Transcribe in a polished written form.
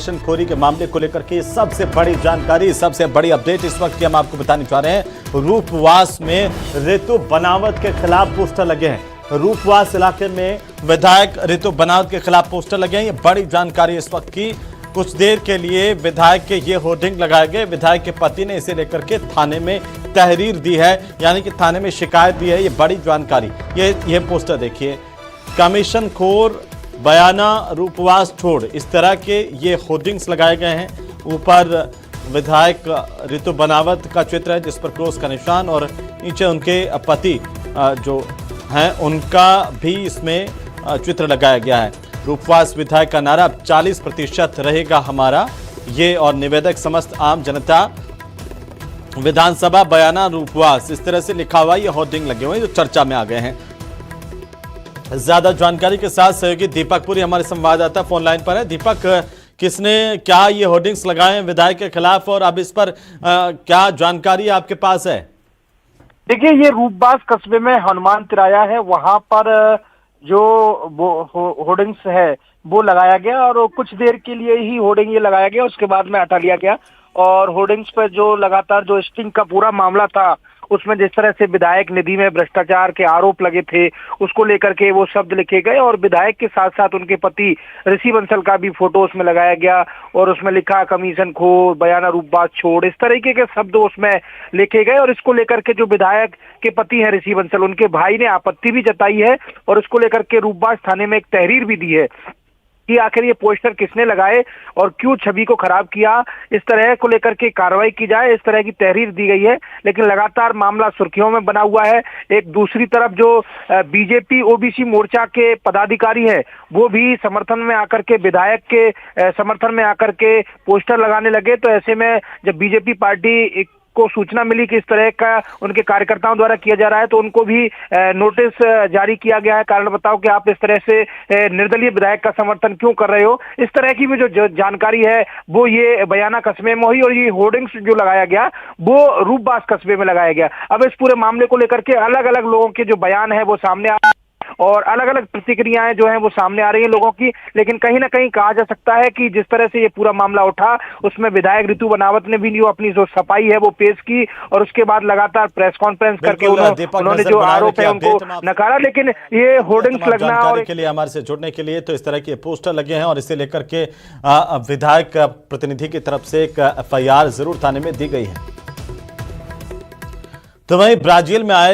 खोरी के मामले को लेकर के सबसे बड़ी जानकारी, सबसे बड़ी अपडेट इस वक्त की हम आपको बताने जा रहे हैं। रूपवास में रितु बनावट के खिलाफ पोस्टर लगे हैं। रूपवास इलाके में विधायक रितु बनावट के खिलाफ पोस्टर लगे हैं। ये बड़ी जानकारी इस वक्त की। कुछ देर के लिए विधायक के ये होर्डिंग लगाए गए। विधायक के पति ने इसे लेकर के थाने में तहरीर दी है, यानी कि थाने में शिकायत दी है। ये बड़ी जानकारी। ये पोस्टर देखिए, कमीशन खोर बयाना रूपवास छोड़, इस तरह के ये होर्डिंग्स लगाए गए हैं। ऊपर विधायक रितु बनावट का चित्र है जिस पर क्रॉस का निशान, और नीचे उनके पति जो हैं उनका भी इसमें चित्र लगाया गया है। रूपवास विधायक का नारा 40% रहेगा हमारा, ये और निवेदक समस्त आम जनता विधानसभा बयाना रूपवास, इस तरह से लिखा हुआ ये होर्डिंग लगे हुए हैं जो चर्चा में आ गए हैं। ज्यादा जानकारी के साथ सहयोगी दीपक पुरी हमारे संवाददाता फोन लाइन पर है। दीपक, किसने क्या ये होर्डिंग्स लगाए हैं विधायक के खिलाफ, और अब इस पर क्या जानकारी आपके पास है? देखिए, ये रूपवास कस्बे में हनुमान तिराया है, वहां पर जो होर्डिंग्स है वो लगाया गया और कुछ देर के लिए ही होर्डिंग ये लगाया गया, उसके बाद में हटा लिया गया। और होर्डिंग्स पर जो लगातार जो स्टिंग का पूरा मामला था, उसमें जिस तरह से विधायक निधि में भ्रष्टाचार के आरोप लगे थे, उसको लेकर के वो शब्द लिखे गए और विधायक के साथ साथ उनके पति ऋषि बंसल का भी फोटो उसमें लगाया गया और उसमें लिखा कमीशन खोर बयाना रूपवास छोड़, इस तरीके के शब्द उसमें लिखे गए। और इसको लेकर के जो विधायक के पति हैं ऋषि बंसल, उनके भाई ने आपत्ति भी जताई है और इसको लेकर के रूपवास थाने में एक तहरीर भी दी है कि आखिर ये पोस्टर किसने लगाए और क्यों छवि को खराब किया, इस तरह को लेकर के कार्रवाई की जाए, इस तरह की तहरीर दी गई है। लेकिन लगातार मामला सुर्खियों में बना हुआ है। एक दूसरी तरफ जो बीजेपी ओबीसी मोर्चा के पदाधिकारी है वो भी समर्थन में आकर के विधायक के समर्थन में आकर के पोस्टर लगाने लगे। तो ऐसे में जब बीजेपी पार्टी को सूचना मिली कि इस तरह का उनके कार्यकर्ताओं द्वारा किया जा रहा है, तो उनको भी नोटिस जारी किया गया है। कारण बताओ कि आप इस तरह से निर्दलीय विधायक का समर्थन क्यों कर रहे हो। इस तरह की भी जो जानकारी है वो ये बयाना कस्बे में हुई और ये होर्डिंग्स जो लगाया गया वो रूपवास कस्बे में लगाया गया। अब इस पूरे मामले को लेकर के अलग अलग लोगों के जो बयान है वो सामने आ और अलग अलग प्रतिक्रियाएं जो हैं वो सामने आ रही हैं लोगों की। लेकिन कहीं ना कहीं कहा जा सकता है कि जिस तरह से ये पूरा मामला उठा, उसमें विधायक रितु बनावट ने भी जो अपनी जो सफाई है वो पेश की और उसके बाद लगातार प्रेस कॉन्फ्रेंस करके उन्होंने जो आरोप है उनको नकारा। लेकिन ये होर्डिंग्स लगना और के लिए हमारे से जुड़ने के लिए, तो इस तरह के पोस्टर लगे हैं और इसे लेकर के विधायक प्रतिनिधि की तरफ से एक FIR जरूर थाने में दी गई है। तो वहीं ब्राजील में आए